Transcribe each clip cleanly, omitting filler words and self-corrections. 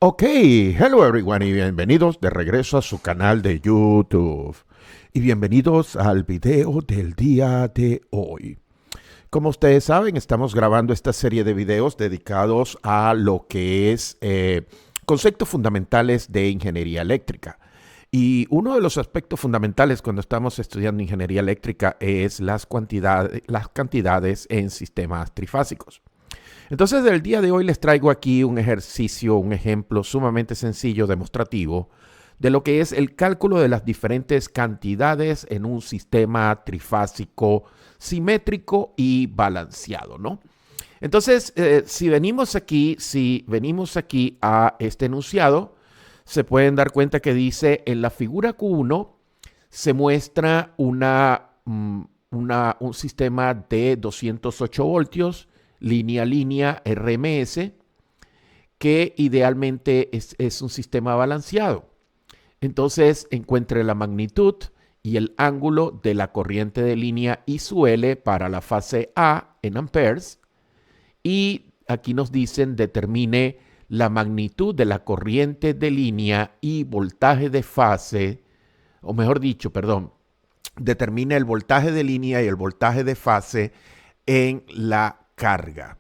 Ok, hello everyone y bienvenidos de regreso a su canal de YouTube. Y bienvenidos al video del día de hoy. Como ustedes saben, estamos grabando esta serie de videos dedicados a lo que es conceptos fundamentales de ingeniería eléctrica. Y uno de los aspectos fundamentales cuando estamos estudiando ingeniería eléctrica es las cantidades en sistemas trifásicos. Entonces, del día de hoy les traigo aquí un ejercicio, un ejemplo sumamente sencillo, demostrativo, de lo que es el cálculo de las diferentes cantidades en un sistema trifásico simétrico y balanceado, ¿no? Entonces, si venimos aquí a este enunciado, se pueden dar cuenta que dice en la figura Q1 se muestra un sistema de 208 voltios, línea a línea RMS, que idealmente es un sistema balanceado. Entonces encuentre la magnitud y el ángulo de la corriente de línea I sub L para la fase A en amperes. Y aquí nos dicen determine la magnitud de la corriente de línea y voltaje de fase, o mejor dicho, perdón, determine el voltaje de línea y el voltaje de fase en la carga.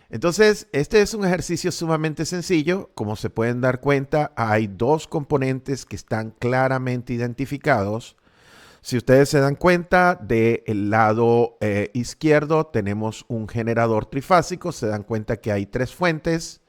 Entonces, este es un ejercicio sumamente sencillo. Como se pueden dar cuenta, hay dos componentes que están claramente identificados. Si ustedes se dan cuenta, del lado izquierdo tenemos un generador trifásico. Se dan cuenta que hay tres fuentes.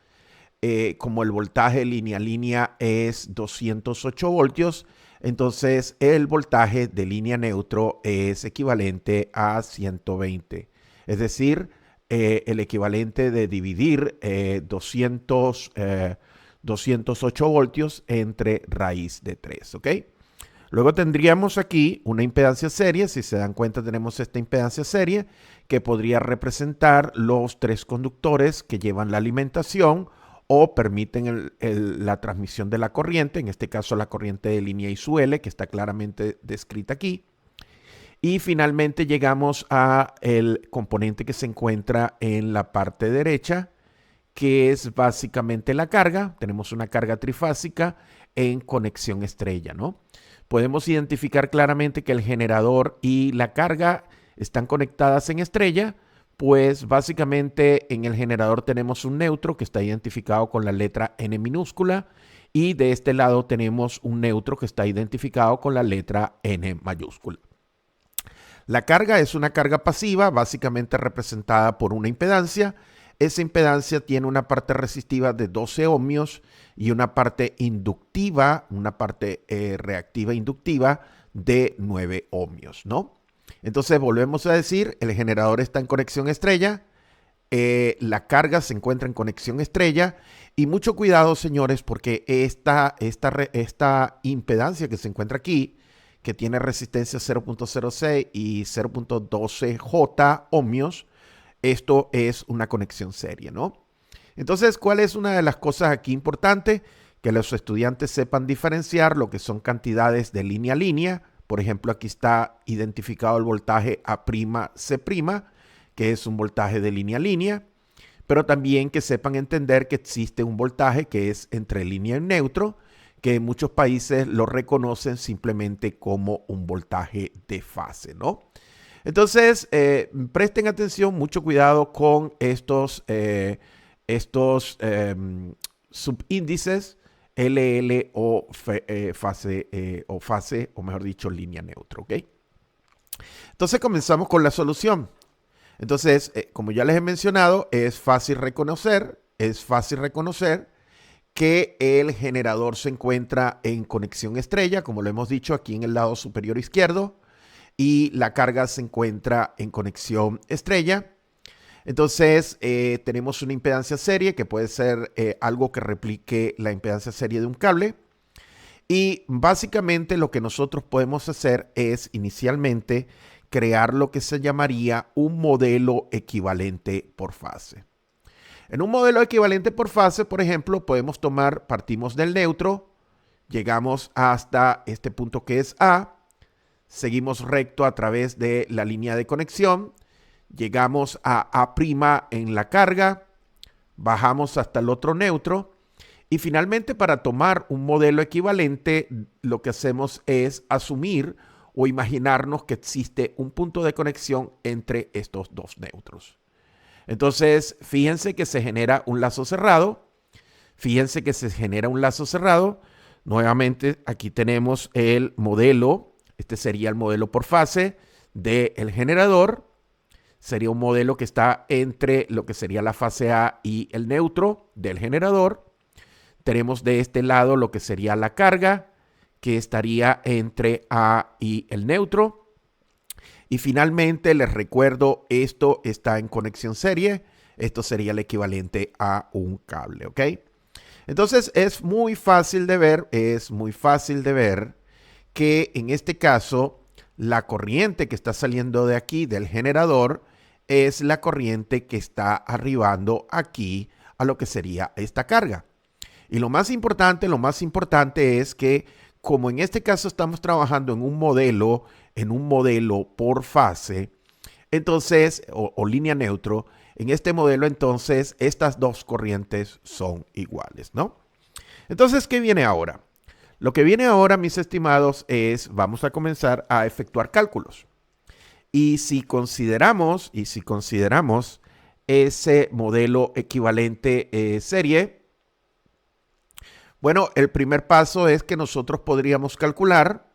Como el voltaje línea a línea es 208 voltios, entonces el voltaje de línea neutro es equivalente a 120. Es decir, el equivalente de dividir 208 voltios entre raíz de 3, ¿ok? Luego tendríamos aquí una impedancia serie. Si se dan cuenta, tenemos esta impedancia serie que podría representar los tres conductores que llevan la alimentación o permiten la transmisión de la corriente, en este caso la corriente de línea I sub L, que está claramente descrita aquí. Y finalmente llegamos a el componente que se encuentra en la parte derecha, que es básicamente la carga. Tenemos una carga trifásica en conexión estrella, ¿no? Podemos identificar claramente que el generador y la carga están conectadas en estrella, pues básicamente en el generador tenemos un neutro que está identificado con la letra N minúscula y de este lado tenemos un neutro que está identificado con la letra N mayúscula. La carga es una carga pasiva, básicamente representada por una impedancia. Esa impedancia tiene una parte resistiva de 12 ohmios y una parte inductiva, una parte reactiva inductiva de 9 ohmios, ¿no? Entonces volvemos a decir, el generador está en conexión estrella, la carga se encuentra en conexión estrella y mucho cuidado, señores, porque esta impedancia que se encuentra aquí, que tiene resistencia 0.06 y 0.12 J ohmios, esto es una conexión serie, ¿no? Entonces, ¿cuál es una de las cosas aquí importantes? Que los estudiantes sepan diferenciar lo que son cantidades de línea a línea. Por ejemplo, aquí está identificado el voltaje A'C', que es un voltaje de línea a línea, pero también que sepan entender que existe un voltaje que es entre línea y neutro, que en muchos países lo reconocen simplemente como un voltaje de fase, ¿no? Entonces, presten atención, mucho cuidado con estos subíndices LL o fase, o mejor dicho, línea neutra, ¿ok? Entonces comenzamos con la solución. Entonces, como ya les he mencionado, es fácil reconocer que el generador se encuentra en conexión estrella, como lo hemos dicho aquí en el lado superior izquierdo, y la carga se encuentra en conexión estrella. Entonces, tenemos una impedancia serie que puede ser algo que replique la impedancia serie de un cable. Y básicamente lo que nosotros podemos hacer es inicialmente crear lo que se llamaría un modelo equivalente por fase. En un modelo equivalente por fase, por ejemplo, partimos del neutro, llegamos hasta este punto que es A, seguimos recto a través de la línea de conexión, llegamos a A' en la carga, bajamos hasta el otro neutro Y finalmente, para tomar un modelo equivalente, lo que hacemos es asumir o imaginarnos que existe un punto de conexión entre estos dos neutros. Entonces, fíjense que se genera un lazo cerrado. Fíjense que se genera un lazo cerrado. Nuevamente, aquí tenemos el modelo. Este sería el modelo por fase del generador. Sería un modelo que está entre lo que sería la fase A y el neutro del generador. Tenemos de este lado lo que sería la carga, que estaría entre A y el neutro. Y finalmente, les recuerdo, esto está en conexión serie. Esto sería el equivalente a un cable, ¿ok? Entonces, es muy fácil de ver que en este caso, la corriente que está saliendo de aquí del generador es la corriente que está arribando aquí a lo que sería esta carga. Y lo más importante es que como en este caso estamos trabajando en un modelo por fase, entonces, o línea neutro, en este modelo entonces estas dos corrientes son iguales, ¿no? Entonces, ¿qué viene ahora? Lo que viene ahora, mis estimados, vamos a comenzar a efectuar cálculos. Y si consideramos ese modelo equivalente serie, bueno, el primer paso es que nosotros podríamos calcular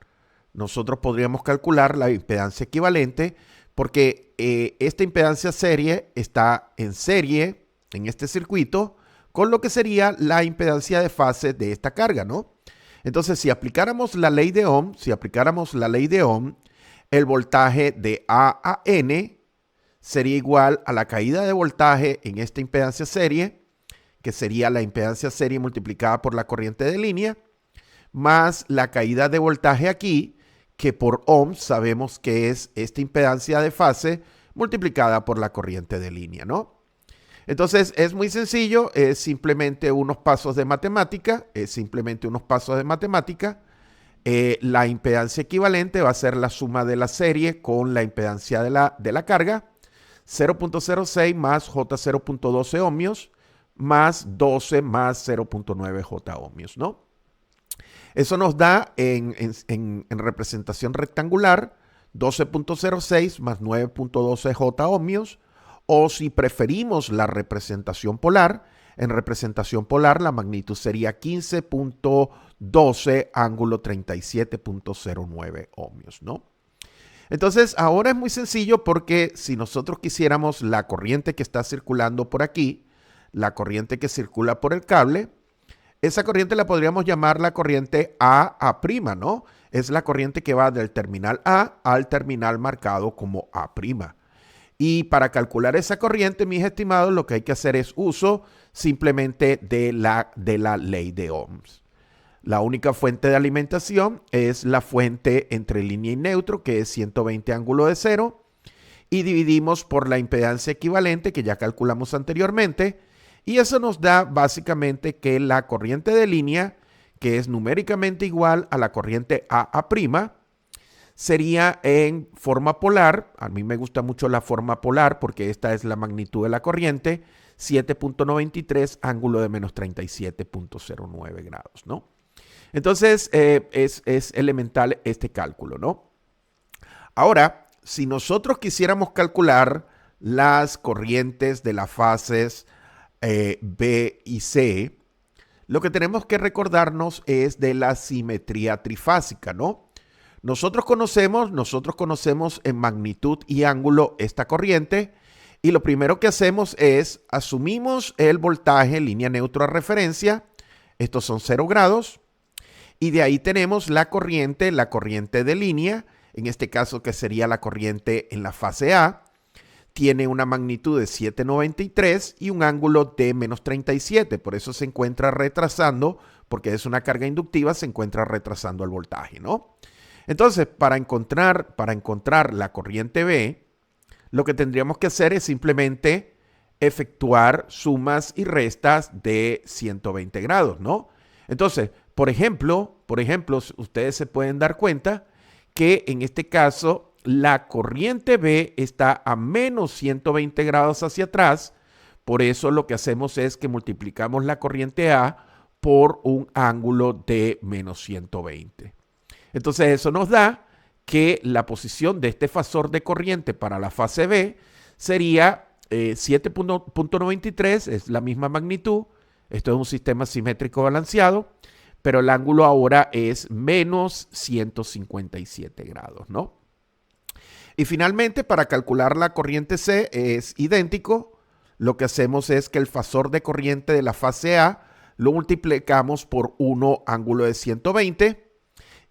la impedancia equivalente porque esta impedancia serie está en serie en este circuito con lo que sería la impedancia de fase de esta carga, ¿no? Entonces, si aplicáramos la ley de Ohm, el voltaje de A a N sería igual a la caída de voltaje en esta impedancia serie, que sería la impedancia serie multiplicada por la corriente de línea, más la caída de voltaje aquí, que por ohm sabemos que es esta impedancia de fase multiplicada por la corriente de línea, ¿no? Entonces es muy sencillo, es simplemente unos pasos de matemática, la impedancia equivalente va a ser la suma de la serie con la impedancia de la carga, 0.06 más J 0.12 ohmios, más 12 más 0.9 J ohmios, ¿no? Eso nos da en representación rectangular 12.06 más 9.12 J ohmios, o si preferimos la representación polar, en representación polar la magnitud sería 15.12 ángulo 37.09 ohmios, ¿no? Entonces, ahora es muy sencillo porque si nosotros quisiéramos la corriente que está circulando por aquí, la corriente que circula por el cable, esa corriente la podríamos llamar la corriente AA', ¿no? Es la corriente que va del terminal A al terminal marcado como A'. Y para calcular esa corriente, mis estimados, lo que hay que hacer es uso simplemente de la ley de Ohms. La única fuente de alimentación es la fuente entre línea y neutro, que es 120 ángulo de cero, y dividimos por la impedancia equivalente que ya calculamos anteriormente, y eso nos da básicamente que la corriente de línea, que es numéricamente igual a la corriente AA', sería en forma polar. A mí me gusta mucho la forma polar porque esta es la magnitud de la corriente, 7.93 ángulo de menos 37.09 grados, ¿no? Entonces, es elemental este cálculo, ¿no? Ahora, si nosotros quisiéramos calcular las corrientes de las fases B y C, lo que tenemos que recordarnos es de la simetría trifásica, ¿no? Nosotros conocemos en magnitud y ángulo esta corriente y lo primero que hacemos es asumimos el voltaje línea neutro a referencia, estos son 0 grados, y de ahí tenemos la corriente de línea, en este caso que sería la corriente en la fase A, tiene una magnitud de 7.93 y un ángulo de menos 37, por eso se encuentra retrasando, porque es una carga inductiva, se encuentra retrasando el voltaje, ¿no? Entonces, para encontrar la corriente B, lo que tendríamos que hacer es simplemente efectuar sumas y restas de 120 grados, ¿no? Entonces, por ejemplo, ustedes se pueden dar cuenta que en este caso la corriente B está a menos 120 grados hacia atrás. Por eso lo que hacemos es que multiplicamos la corriente A por un ángulo de menos 120. Entonces eso nos da que la posición de este fasor de corriente para la fase B sería 7.93, es la misma magnitud. Esto es un sistema simétrico balanceado, pero el ángulo ahora es menos 157 grados, ¿no? Y finalmente, para calcular la corriente C es idéntico. Lo que hacemos es que el fasor de corriente de la fase A lo multiplicamos por 1 ángulo de 120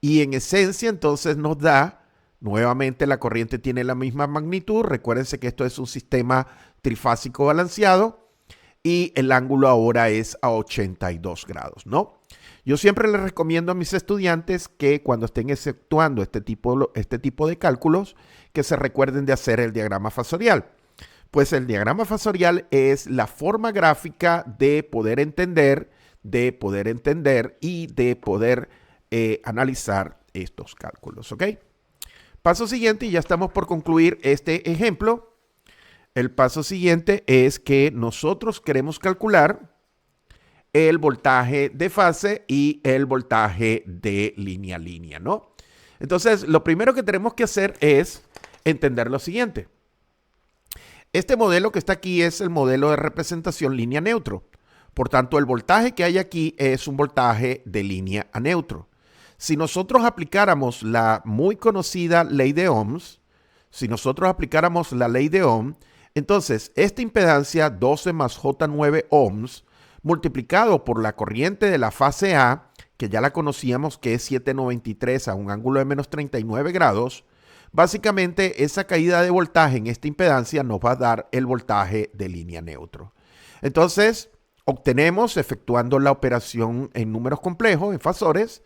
y en esencia entonces nos da, nuevamente la corriente tiene la misma magnitud. Recuérdense que esto es un sistema trifásico balanceado y el ángulo ahora es a 82 grados, ¿no? Yo siempre les recomiendo a mis estudiantes que cuando estén efectuando este tipo de cálculos, que se recuerden de hacer el diagrama fasorial. Pues el diagrama fasorial es la forma gráfica de poder entender y de poder analizar estos cálculos, ¿ok? Paso siguiente, y ya estamos por concluir este ejemplo. El paso siguiente es que nosotros queremos calcular el voltaje de fase y el voltaje de línea a línea, ¿no? Entonces, lo primero que tenemos que hacer es entender lo siguiente. Este modelo que está aquí es el modelo de representación línea neutro. Por tanto, el voltaje que hay aquí es un voltaje de línea a neutro. Si nosotros aplicáramos la muy conocida ley de Ohms, entonces esta impedancia 12 más J9 ohms multiplicado por la corriente de la fase A, que ya la conocíamos que es 793 a un ángulo de menos 39 grados, básicamente esa caída de voltaje en esta impedancia nos va a dar el voltaje de línea neutro. Entonces, obtenemos, efectuando la operación en números complejos, en fasores,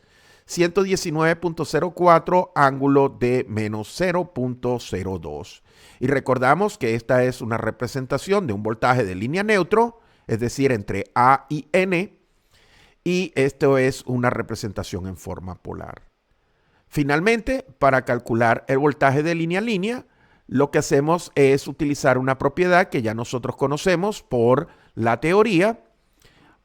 119.04 ángulo de menos 0.02. Y recordamos que esta es una representación de un voltaje de línea neutro, es decir, entre A y N, y esto es una representación en forma polar. Finalmente, para calcular el voltaje de línea a línea, lo que hacemos es utilizar una propiedad que ya nosotros conocemos por la teoría.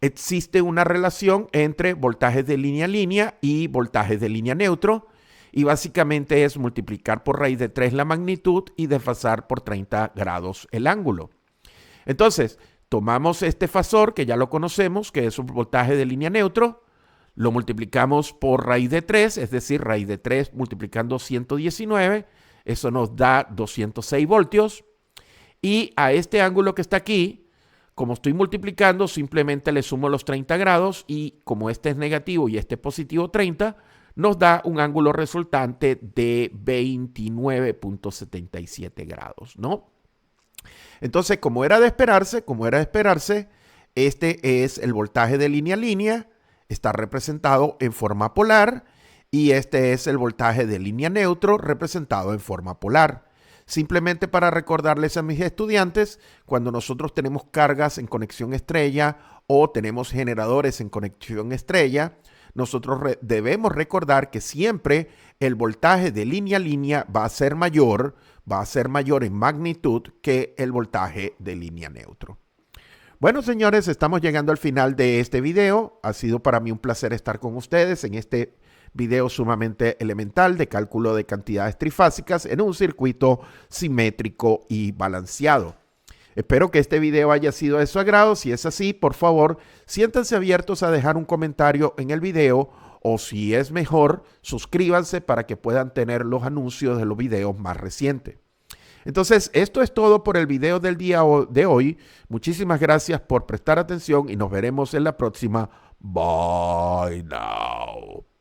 Existe una relación entre voltajes de línea a línea y voltajes de línea neutro, y básicamente es multiplicar por raíz de 3 la magnitud y desfasar por 30 grados el ángulo. Entonces, tomamos este fasor que ya lo conocemos, que es un voltaje de línea neutro, lo multiplicamos por raíz de 3, es decir, raíz de 3 multiplicando 119, eso nos da 206 voltios. Y a este ángulo que está aquí, como estoy multiplicando, simplemente le sumo los 30 grados y como este es negativo y este es positivo 30, nos da un ángulo resultante de 29.77 grados, ¿no? Entonces, como era de esperarse, este es el voltaje de línea a línea, está representado en forma polar, y este es el voltaje de línea neutro representado en forma polar. Simplemente para recordarles a mis estudiantes, cuando nosotros tenemos cargas en conexión estrella o tenemos generadores en conexión estrella, nosotros debemos recordar que siempre el voltaje de línea a línea va a ser mayor en magnitud que el voltaje de línea neutro. Bueno, señores, estamos llegando al final de este video. Ha sido para mí un placer estar con ustedes en este video sumamente elemental de cálculo de cantidades trifásicas en un circuito simétrico y balanceado. Espero que este video haya sido de su agrado. Si es así, por favor, siéntanse abiertos a dejar un comentario en el video, o si es mejor, suscríbanse para que puedan tener los anuncios de los videos más recientes. Entonces, esto es todo por el video del día de hoy. Muchísimas gracias por prestar atención y nos veremos en la próxima. Bye now.